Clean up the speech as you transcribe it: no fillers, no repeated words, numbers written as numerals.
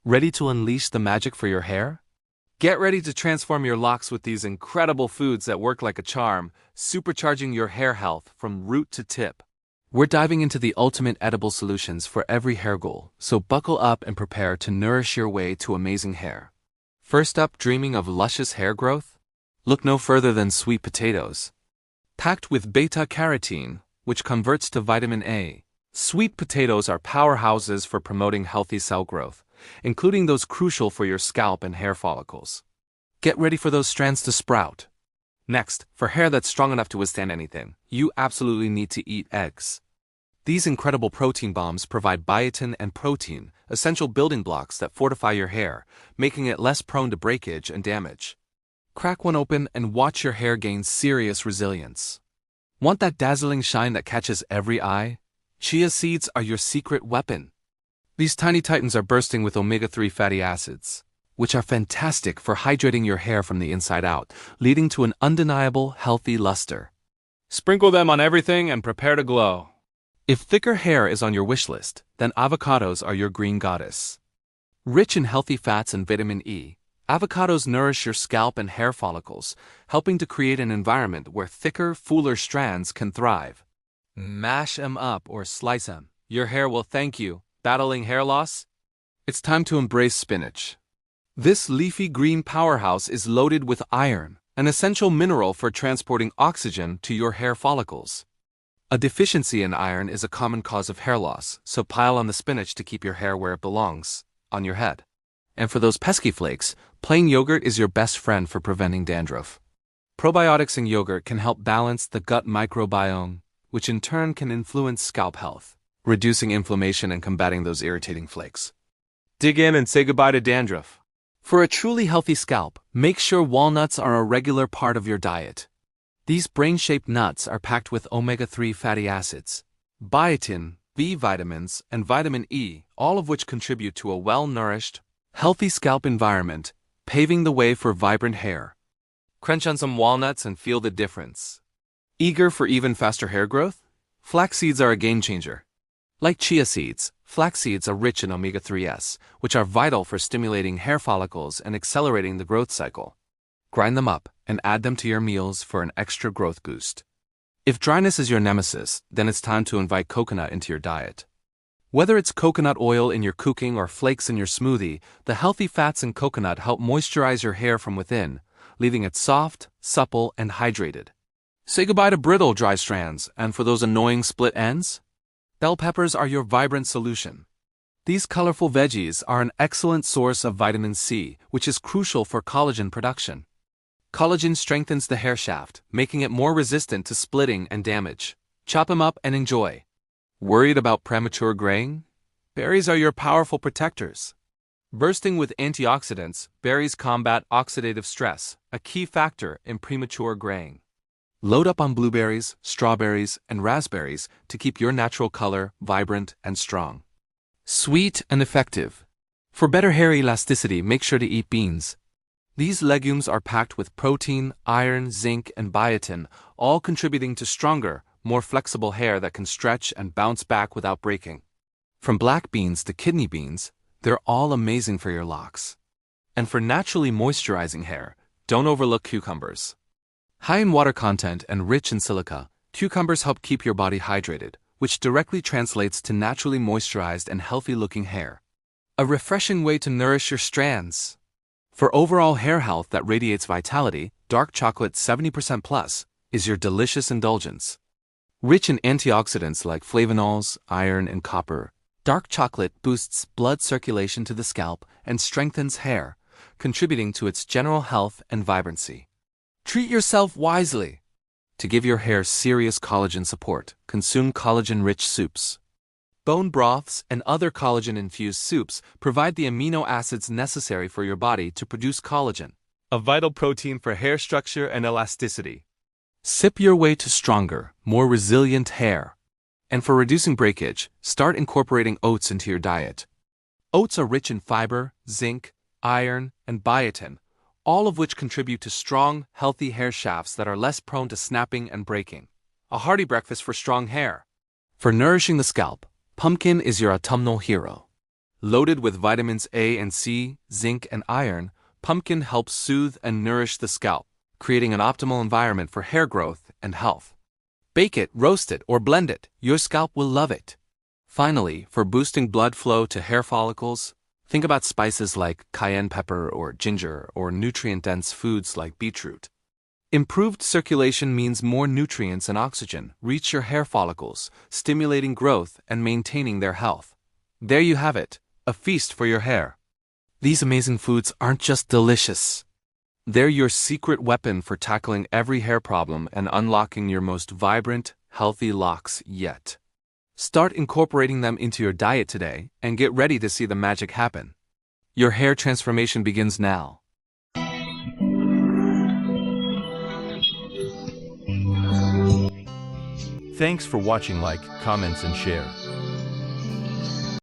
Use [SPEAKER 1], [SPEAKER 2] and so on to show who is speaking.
[SPEAKER 1] Ready to unleash the magic for your hair? Get ready to transform your locks with these incredible foods that work like a charm, supercharging your hair health from root to tip. We're diving into the ultimate edible solutions for every hair goal, so buckle up and prepare to nourish your way to amazing hair. First up, dreaming of luscious hair growth? Look no further than sweet potatoes. Packed with beta-carotene, which converts to vitamin A, sweet potatoes are powerhouses for promoting healthy cell growth, including those crucial for your scalp and hair follicles. Get ready for those strands to sprout. Next, for hair that's strong enough to withstand anything, you absolutely need to eat eggs. These incredible protein bombs provide biotin and protein, essential building blocks that fortify your hair, making it less prone to breakage and damage. Crack one open and watch your hair gain serious resilience. Want that dazzling shine that catches every eye? Chia seeds are your secret weapon. These tiny titans are bursting with omega-3 fatty acids, which are fantastic for hydrating your hair from the inside out, leading to an undeniable, healthy luster. Sprinkle them on everything and prepare to glow. If thicker hair is on your wish list, then avocados are your green goddess. Rich in healthy fats and vitamin E, avocados nourish your scalp and hair follicles, helping to create an environment where thicker, fuller strands can thrive. Mash 'em up or slice 'em. Your hair will thank you. Battling hair loss? It's time to embrace spinach. This leafy green powerhouse is loaded with iron, an essential mineral for transporting oxygen to your hair follicles. A deficiency in iron is a common cause of hair loss, so pile on the spinach to keep your hair where it belongs, on your head. And for those pesky flakes, plain yogurt is your best friend for preventing dandruff. Probiotics in yogurt can help balance the gut microbiome, which in turn can influence scalp health, reducing inflammation and combating those irritating flakes. Dig in and say goodbye to dandruff. For a truly healthy scalp, make sure walnuts are a regular part of your diet. These brain-shaped nuts are packed with omega-3 fatty acids, biotin, B vitamins, and vitamin E, all of which contribute to a well-nourished, healthy scalp environment, paving the way for vibrant hair. Crunch on some walnuts and feel the difference. Eager for even faster hair growth? Flax seeds are a game-changer. Like chia seeds, flax seeds are rich in omega-3s, which are vital for stimulating hair follicles and accelerating the growth cycle. Grind them up and add them to your meals for an extra growth boost. If dryness is your nemesis, then it's time to invite coconut into your diet. Whether it's coconut oil in your cooking or flakes in your smoothie, the healthy fats in coconut help moisturize your hair from within, leaving it soft, supple, and hydrated. Say goodbye to brittle, dry strands, and for those annoying split ends? Bell peppers are your vibrant solution. These colorful veggies are an excellent source of vitamin C, which is crucial for collagen production. Collagen strengthens the hair shaft, making it more resistant to splitting and damage. Chop them up and enjoy. Worried about premature graying? Berries are your powerful protectors. Bursting with antioxidants, berries combat oxidative stress, a key factor in premature graying. Load up on blueberries, strawberries, and raspberries to keep your natural color vibrant and strong. Sweet and effective. For better hair elasticity, make sure to eat beans. These legumes are packed with protein, iron, zinc, and biotin, all contributing to stronger, more flexible hair that can stretch and bounce back without breaking. From black beans to kidney beans, they're all amazing for your locks. And for naturally moisturizing hair, don't overlook cucumbers. High in water content and rich in silica, cucumbers help keep your body hydrated, which directly translates to naturally moisturized and healthy-looking hair. A refreshing way to nourish your strands. For overall hair health that radiates vitality, dark chocolate 70% plus is your delicious indulgence. Rich in antioxidants like flavonols, iron, and copper, dark chocolate boosts blood circulation to the scalp and strengthens hair, contributing to its general health and vibrancy. Treat yourself wisely. To give your hair serious collagen support, consume collagen-rich soups. Bone broths and other collagen-infused soups provide the amino acids necessary for your body to produce collagen, a vital protein for hair structure and elasticity. Sip your way to stronger, more resilient hair. And for reducing breakage, start incorporating oats into your diet. Oats are rich in fiber, zinc, iron, and biotin, all of which contribute to strong, healthy hair shafts that are less prone to snapping and breaking. A hearty breakfast for strong hair. For nourishing the scalp, pumpkin is your autumnal hero. Loaded with vitamins A and C, zinc and iron, pumpkin helps soothe and nourish the scalp, creating an optimal environment for hair growth and health. Bake it, roast it, or blend it. Your scalp will love it. Finally, for boosting blood flow to hair follicles, think about spices like cayenne pepper or ginger or nutrient-dense foods like beetroot. Improved circulation means more nutrients and oxygen reach your hair follicles, stimulating growth and maintaining their health. There you have it, a feast for your hair. These amazing foods aren't just delicious. They're your secret weapon for tackling every hair problem and unlocking your most vibrant, healthy locks yet. Start incorporating them into your diet today and get ready to see the magic happen. Your hair transformation begins now.
[SPEAKER 2] Thanks for watching. Like, comments, and share.